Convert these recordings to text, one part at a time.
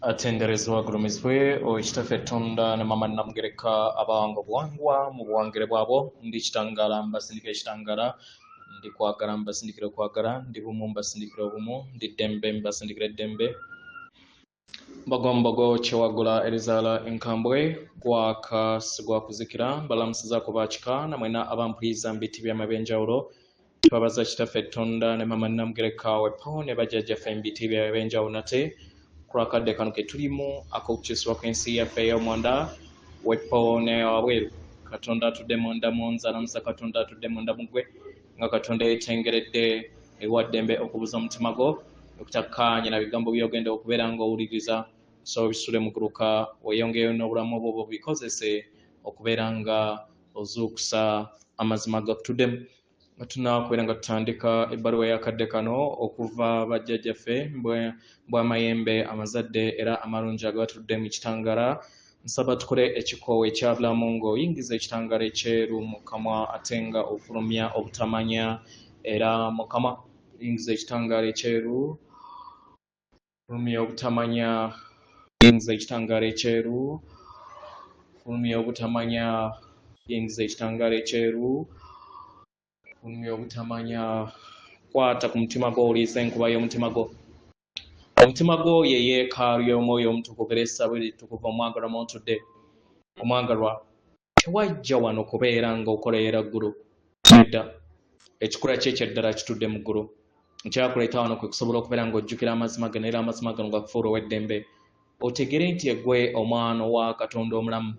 atenderezwa gulumizibwe okitafe Tonda ne mama namugereka abango bwangwa mu buwangire bwabo ndi kitangala mbasindikira kitangala ndi kwagala mbasindikira kwagala ndi bumu mbasindikira obumu ndi dembe mbasindikira dembe bagombogo chewagula erizala enkambwe gwaka sigwa kuzikira balamusiza kubachika namwena abampuliza mbiti bya mabenjawulo tubabaza kitafe Tonda ne mama namugereka wepo ne bajaja fe mbiti bya mabenjawulo nate kurakadde kano ke tulimu ak'okukyusibwa kw'ensi yaffe ey'omwanda wepo ne wabweru katonda atudde munda mu nze alamusa katonda atudde munda mu ggwe nga katonda yeetengeredde ewaddembe okubuza omutima gwo okutakkaanya na bigambo by'ogenda okubeera ng'owuliriza so bisule mu guluka weeyongeyo n'obulamu bwo bubikozese okubeera nga ozuukusa amazima gakutuddemu tunakubeera nga tutandika ebbaluwa y'akadde kano okuva bajjajjaffe bw'amayembe amazadde era amalungi agatudde mu kitangala nsaba tukole ekikoowe ekyabulamu ng'oyingiza ekitangala ekyeru mu kamwa ate nga ofulumya obutamanya era mukama yingiza ekitangala ekyeru fulumya obutamanya yingiza ekitangala ekyeru fulumya obutamanya yingiza ekitangala ekyeru fulumya obutamanya kwata ku mutima gwo oliisa enkuba y'omutima gwo omutima gwo ye yeekaalu y'omwoyo omutukuvu era essabo eritukuvu omwagalwa mw'otudde omwagalwa tewajja wano kubeera ng'okoleera ggulu nedda ekikula kye ekyeddala kitudde mu ggulu ekyakuleeta wano kwe kusobola okubeera ng'ojjukira amazima gano era amazima gano gakufuula ow'eddembe otegere nti eggwe omwana wa katonda omulamu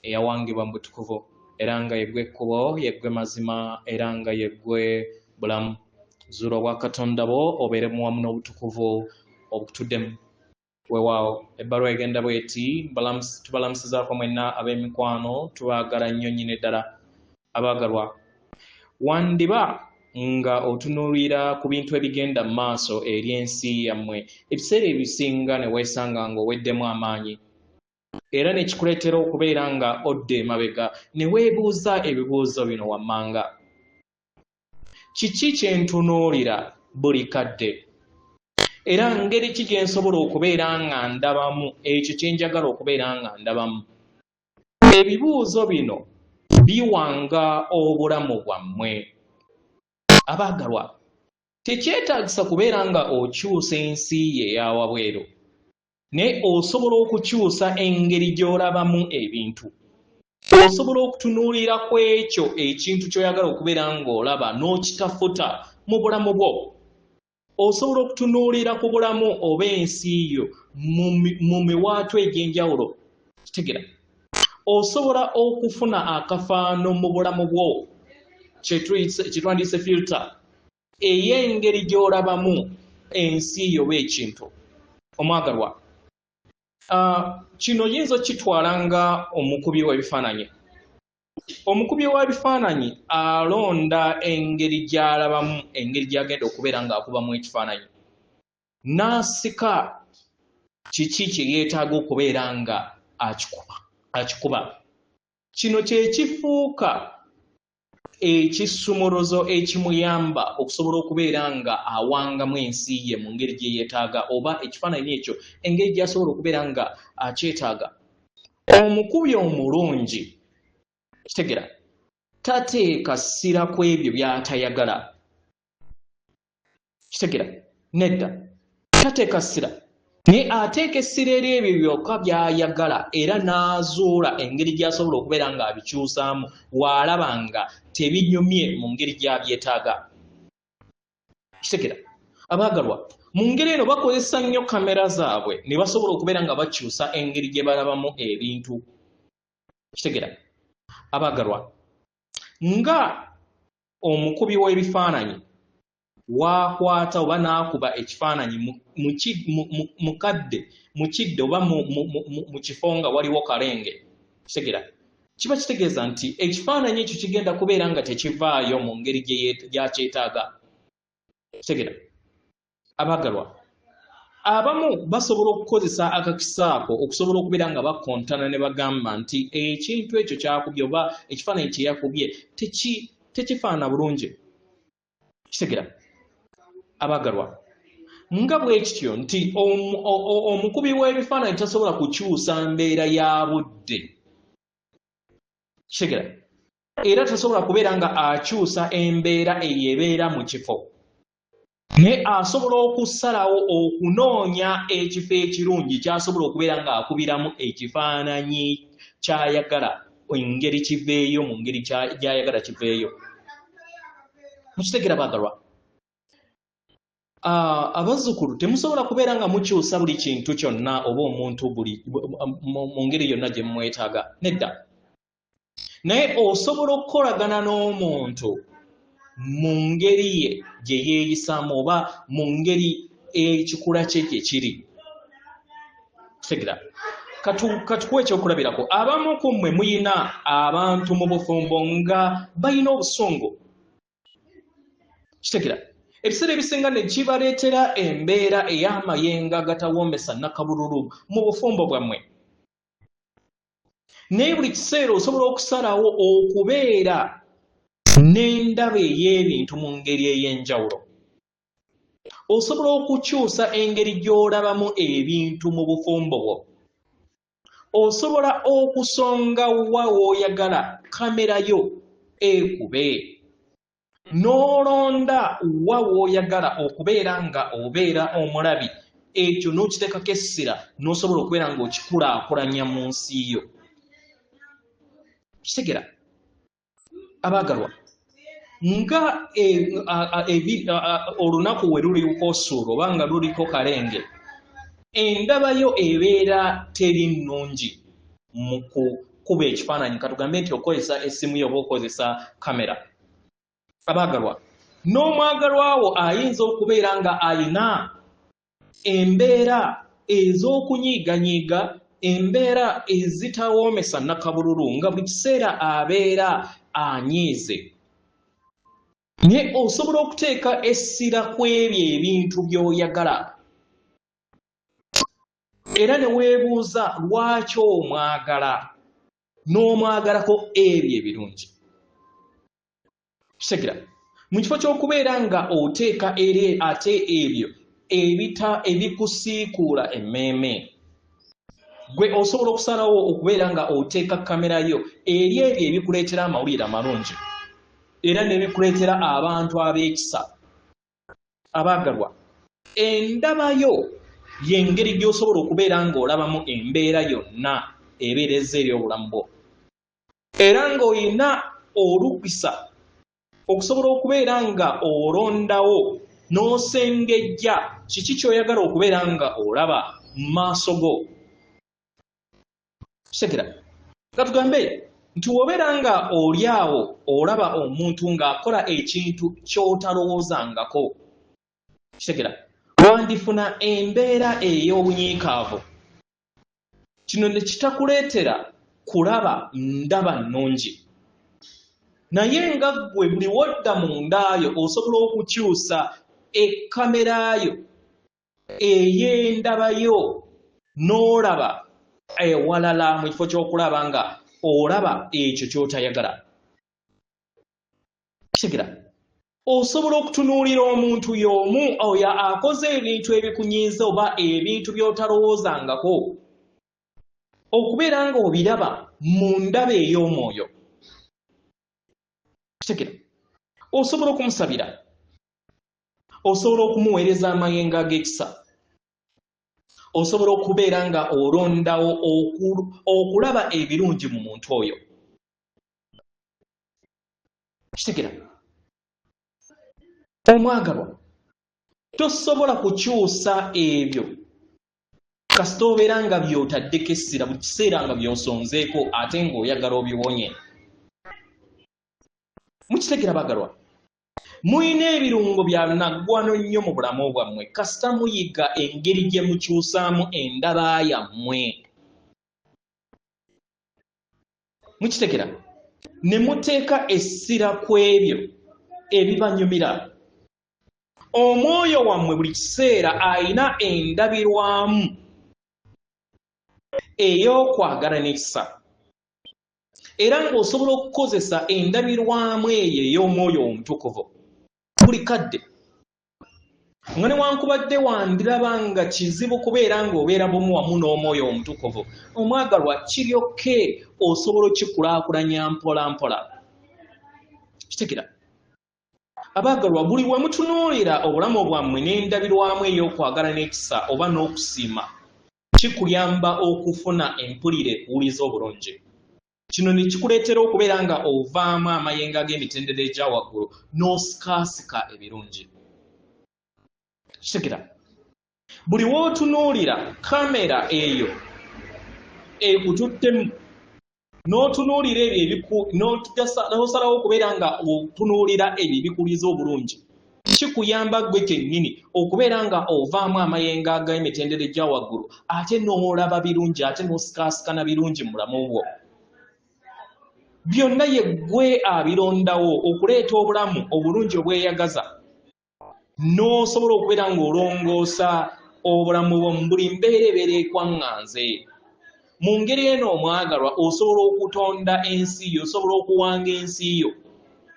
eyawangibwa mu butukuvu era nga yeggwe ekkubo yeggwe mazima era nga yeggwe bulamu zuula obwa katonda bo obeere muwamu n'obutukuvu obutuddemu weewaawo ebbaluwa egenda bweti tubalamusizaako mwenna ab'emikwano tubaagala nnyo nnyini ddala abaagalwa wandiba nga otunuulira ku bintu ebigenda mu maaso eri ensi yammwe ebiseera ebisinga ne weesanga ng'oweddemu amaanyi era nekikuleetera okubeera nga odda emabega ne weebuuza ebibuuzo bino wammanga kiki kye ntunuulira buli kadde era ngeri ki gye nsobola okubeera nga ndabamu ekyo kye njagala okubeera nga ndabamu ebibuuzo bino biwanga obulamu bwammwe abaagalwa tekyetaagisa kubeera nga okyusa ensi ye eyawabweru naye osobola okukyusa engeri gy'olabamu ebintu osobola okutunuulira ku ekyo ekintu ky'oyagala okubeera ng'olaba n'okitafuta mu bulamu bwo osobola okutunuulira ku bulamu oba ensi yo mu miwaatwa egy'enjawulo kitegera osobola okufuna akafaano mu bulamu bwo kyetwandiise filter ey'engeri gy'olabamu ensi yo oba ekintu omwagalwa kino yinza kitwala nga omukubi w'ebifaananyi omukubi w'ebifaananyi alonda engeri gy'alabamu engeri gy'agenda okubeera ng'akubamu ekifaananyi n'asika kiki kye yeetaaga okubeera nga akikuba kino kye kifuuka ekisumuluzo ekimuyamba okusobola okubeera nga awangamu ensi ye mu ngeri gye yeetaaga oba ekifaananyi ekyo engeri gy'asobola okubeera nga akyetaaga omukubi omulungi kitegera tateeka ssira ku ebyo by'atayagala kitegera nedda tateeka ssira naye ateeka essira eri ebyo byokka by'ayagala era n'azuula engeri gy'asobola okubeera ng'abikyusaamu bw'alaba nga tebinyumye mu ngeri gy'abyetaaga kitegera abaagalwa mu ngeri eno bakozesa nnyo kamera zaabwe ne basobola okubeera nga bakyusa engeri gye balabamu ebintu kitegera abaagalwa nga omukubi w'ebifaananyi waakwata oba n'akuba ekifaananyi mu kadde mu kidde oba mu kifo nga waliwo kalenge kitegera kiba kitegeeza nti ekifaananyi ekyo kigenda kubeera nga tekivaayo mu ngeri gy'akyetaaga kitegera abaagalwa abamu basobola okukozesa akakisa ako okusobola okubeera nga bakontana ne bagamba nti ekintu ekyo kyakubye oba ekifaananyi kye yakubye tekifaana bulungi kitegera abaagalwa nga bwe kityo nti omukubi w'ebifaananyi tasobola kukyusa mbeera ya budde kitegeera era tasobola kubeera nga akyusa embeera eyo ebeera mu kifo naye asobola okusalawo okunoonya ekifo ekirungi kyasobola okubeera ng'akubiramu ekifaananyi ky'ayagala engeri kiveeyo mu ngeri gy'ayagala kiveeyo mukitegeera baagalwa abazzukulu temusobola kubeera nga mukyusa buli kintu kyonna oba omuntu mu ngeri yonna gye mumwetaaga nedda naye osobola okukolagana n'omuntu mu ngeri ye gye yeeyisaamu oba mu ngeri ekikula kye gye kiri kitegeera katukuwa ekyokulabirako abamu ku mmwe muyina abantu mu bufumbo nga balina obusungu kitegeera ebiseera ebisinga ne kibaleetera embeera ey'amayengo agatawoomesa nakabululu mu bufumbo bwammwe naye buli kiseera osobola okusalawo okubeera n'endaba ey'ebintu mu ngeri ey'enjawulo osobola okukyusa engeri gy'olabamu ebintu mu bufumbo bwo osobola okusonga wa w'oyagala kamera yo ekube n'olonda wa w'oyagala okubeera nga obeera omulabi ekyo n'okiteekako essira n'osobola okubeera ng'okikulaakulanya mu nsi yo kitegeera abaagalwa nga olunaku we luliko ssuula oba nga luliko kalenge endaba yo ebeera teri nnungi mu kukuba ekifaananyi katugambe nti okozesa essimu yo oba okozesa kamera abaagalwa n'omwagalwa wo ayinza okubeera nga ayina embeera ez'okunyiiganyiiga embeera ezitawoomesa nakabululu nga buli kiseera abeera anyiize naye osobola okuteeka essira ku ebyo ebintu by'oyagala era ne weebuuza lwaki omwagala n'omwagalako ebyo ebirungi kitegeera mu kifo ky'okubeera nga oteeka ate ebyo ebikusiikuula emmeeme gwe osobola okusalawo okubeera nga oteeka kamera yo eri ebyo ebikuleetera amawulire amalungi era n'ebikuleetera abantu ab'ekisa abaagalwa endaba yo y'engeri gy'osobola okubeera ng'olabamu embeera yonna ebeereza ery'obulamu bwo era ng'olina olukisa okusobola okubeera nga olondawo n'osengejja kiki ky'oyagala okubeera nga olaba mu maaso go kitegeera katugambe nti wobeera nga oli awo olaba omuntu ng'akola ekintu ky'otalowoozangako kitegeera wandifuna embeera ey'obunyiikaavu kino ne kitakuleetera kulaba ndaba nnungi naye nga ggwe buli wodda mu ndaayo osobola okukyusa ekkamerayo ey'endaba yo n'olaba ewalala mu kifo ky'okulaba nga olaba ekyo ky'otayagala kitegeera osobola okutunuulira omuntu y'omu oyo akoze ebintu ebikunyiiza oba ebintu by'otalowoozangako okubeera nga obiraba mu ndaba ey'omwoyo kitegeera osobola okumusabira osobola okumuweereza amayengo ag'ekisa osobola okubeera nga olondawo okulaba ebirungi mu muntu oyo kitegeera omwagalwa tosobola kukyusa ebyo kasita obeera nga by'otaddeko essira buli kiseera nga by'osonzeeko ate ng'oyagala obiwonye mukitegeera baagalwa muyina ebirungo bya naggwano nnyo mu bulamu bwammwe kasita muyiga engeri gye mukyusaamu endaba yammwe mukitegeera ne muteeka essira ku ebyo ebibanyumira omwoyo wammwe buli kiseera ayina endabirwamu ey'okwagala n'ekisa era ng'osobola okukozesa endabirwamu eyo ey'omwoyo omutukuvu buli kadde nga newankubadde wandiraba nga kizibu kubeera ng'obeera bumu wamu n'omwoyo omutukuvu, omwagalwa kiryokke osobola okikulaakulanya mpola mpola. Kitegera abaagalwa, buli we mutunuulira obulamu bwammwe n'endabirwamu ey'okwagala n'ekisa oba n'okusiima, kikuyamba okufuna empulire ekuwuliza obulungi. Kino ne kikuleetera okubeera nga ovaamu amayengo g'emitendera egya waggulu n'osikaasika ebirungi. Kitegera buli w'otunuulira kamera eyo ekututtemu n'otunuulira ebyo n'osalawo okubeera nga otunuulira ebyo ebikuwuliza obulungi, kikuyamba ggwe kennyini okubeera nga ovaamu amayengo ag'emitendera egya waggulu ate n'olaba birungi ate n'osikaasikana birungi mu bulamu bwo. Byonna ye ggwe abirondawo okuleeta obulamu obulungi obweyagaza, n'osobola okubeera ng'olongoosa obulamu bwo mu buli mbeereberye ekwaŋŋanze. Mu ngeri eno omwagalwa, osobola okutonda ensi yo, osobola okuwanga ensi yo.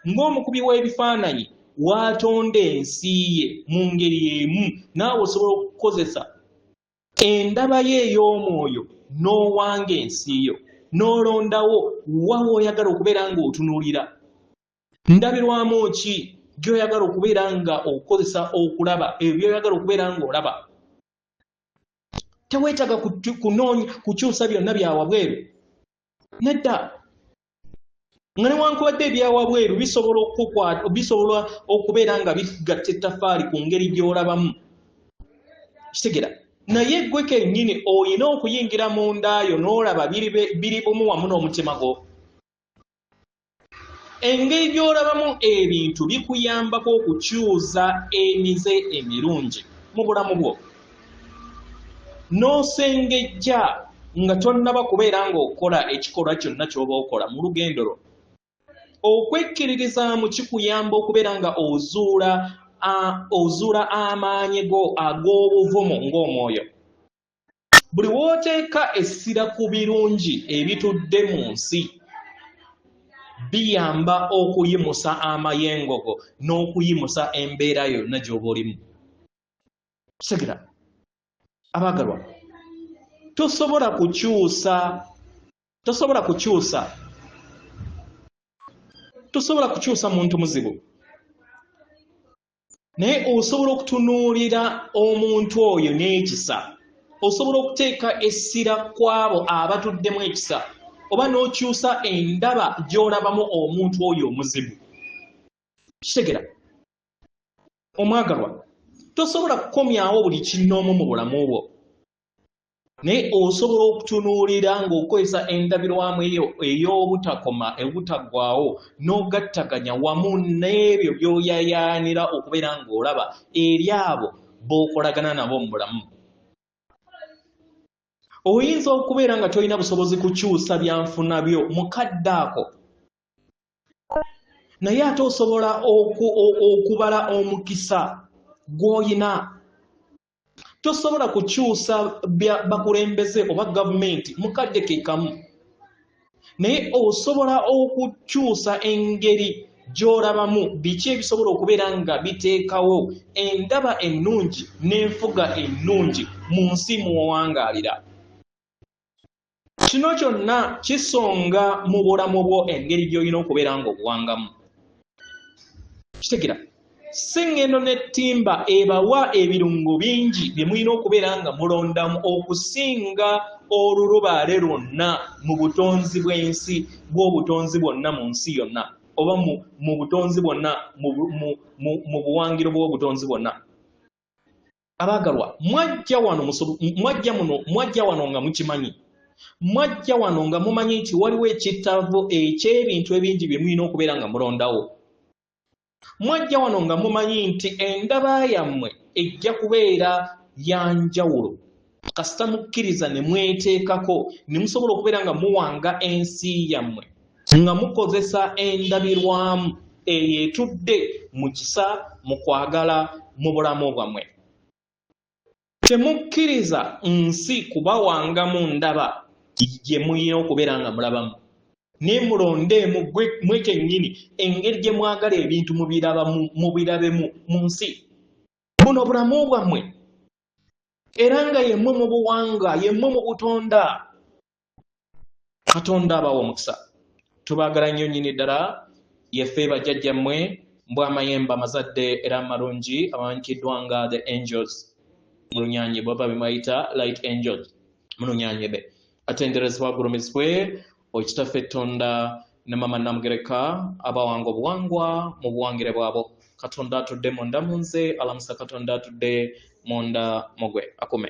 Ng'omukubi w'ebifaananyi waatonda ensi ye mu ngeri emu, naawe osobola okukozesa endaba ye ey'omwoyo n'owanga ensi yo, n'olondawo wa w'oyagala okubeera ng'otunuulira. Ndabirwamu ki gy'oyagala okubeera nga okozesa okulaba ebyo by'oyagala okubeera ng'olaba. Teweetaga kukyusa byonna bya wabweru. Nedda. Nga newankubadde ebya wabweru bisobola okubeera nga bigatta ettaffaali ku ngeri gy'olabamu. Kitegera naye ggwe kennyini olina okuyingira mu ndaayo n'olaba biri bumu wamu n'omutima gwo. Engeri gy'olabamu ebintu bikuyambako okukyusa emize emirungi mu bulamu bwo. N'osengejja nga tonnaba kubeera ng'okola ekikolwa kyonna ky'oba okola mu lugendo lwo. Okwekkiririzaamu kikuyamba okubeera nga ozuula amaanyi go ag'obuvumu ng'omwoyo. Buli w'oteeka essira ku birungi ebitudde mu nsi, biyamba okuyimusa amayengo go n'okuyimusa embeera yonna gy'oba olimu. Kitegera abaagalwa, tosobola kukyusa muntu muzibu, naye osobola okutunuulira omuntu oyo n'ekisa. Osobola okuteeka essira ku abo abatuddemu ekisa, oba n'okyusa endaba gy'olabamu omuntu oyo omuzibu. Kitegera omwagalwa, tosobola kukomyawo buli kinnoomu mu bulamu bwo, naye osobola okutunuulira ng'okozesa endabirwamu ey'obutakoma ebutaggwaawo n'ogattaganya wamu n'ebyo by'oyayaanira okubeera ng'olaba eri abo b'okolagana nabo mu bulamu. Oyinza okubeera nga tolina busobozi kukyusa byanfuna byo mu kadde ako, naye ate osobola okubala omukisa gw'oyina. Tosobola kukyusa bakulembeze oba gavumenti mu kadde ke kamu, naye osobola okukyusa engeri gy'olabamu biki ebisobola okubeera nga biteekawo endaba ennungi n'enfuga ennungi mu nsi mw'owangaalira. Kino kyonna kisonga mu bulamu bwo engeri gy'olina okubeera ng'obuwangamu. Kitegera sengendo n'ettimba ebawa ebirungo bingi bye mulina okubeera nga mulondamu okusinga olulubaale lwonna mu butonzi bw'ensi bw'obutonzi bwonna mu nsi yonna, oba mu butonzi bwonna mu buwangiro bw'obutonzi bwonna. Abaagalwa, mwajja wano nga mukimanyi. Mwajja wano nga mumanyi nti waliwo ekittavo eky'ebintu ebingi bye mulina okubeera nga mulondawo. Mwajja wano nga mumanyi nti endaba yammwe ejja kubeera ya njawulo kasita mukkiriza ne mweteekako ne musobola okubeera nga muwanga ensi yammwe nga mukozesa endabirwamu eyo etudde mu kisa, mu kwagala, mu bulamu bwammwe. Temukkiriza nsi kubawangamu ndaba gye mulina okubeera nga mulabamu, naye mulondeemu mwe kennyini engeri gye mwagala ebintu mubirabe mu nsi. buno bulamu bwammwe era nga yemmwe mu buwanga yemmwe mu butonda Katonda abawa omukisa tubaagala nnyo nnyini ddala yeffe bajjajjammwe mbw amayembe amazadde era amalungi abamanyikiddwa nga the angels mu lunyanyi baba bemayita light angels mu lunyanyibe atenderezebwa agulumizibwe okitaffe Tonda ne mama Namugereka abawanga obuwangwa mu buwangire bwabo Katonda atudde munda mu nze alamusa Katonda atudde munda mugwe akume